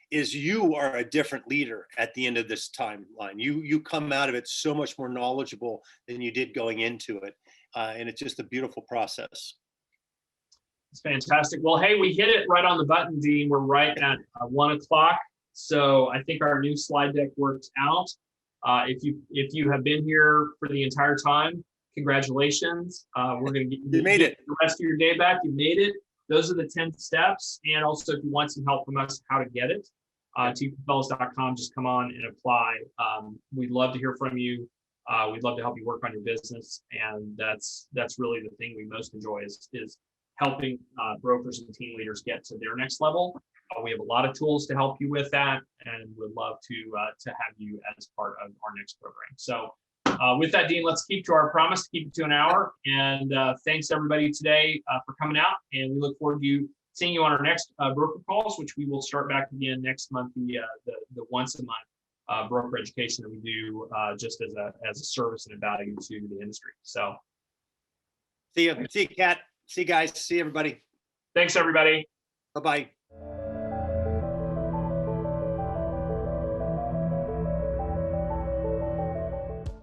is you are a different leader at the end of this timeline. You come out of it so much more knowledgeable than you did going into it. And it's just a beautiful process. It's fantastic. Well, hey, we hit it right on the button, Dean. We're right at 1 o'clock. So I think our new slide deck worked out. If you have been here for the entire time, congratulations. We're going to get you made it. The rest of your day back. You made it. Those are the 10 steps. And also, if you want some help from us, how to get it, tfellows.com, just come on and apply. We'd love to hear from you. We'd love to help you work on your business. And that's really the thing we most enjoy is helping brokers and team leaders get to their next level. We have a lot of tools to help you with that, and would love to have you as part of our next program. So with that, Dean, let's keep to our promise to keep it to an hour. And thanks everybody today for coming out. And we look forward to seeing you on our next broker calls, which we will start back again next month, the once a month broker education that we do just as a service and a value to the industry. So see you, Kat. See you guys. See everybody. Thanks, everybody. Bye-bye.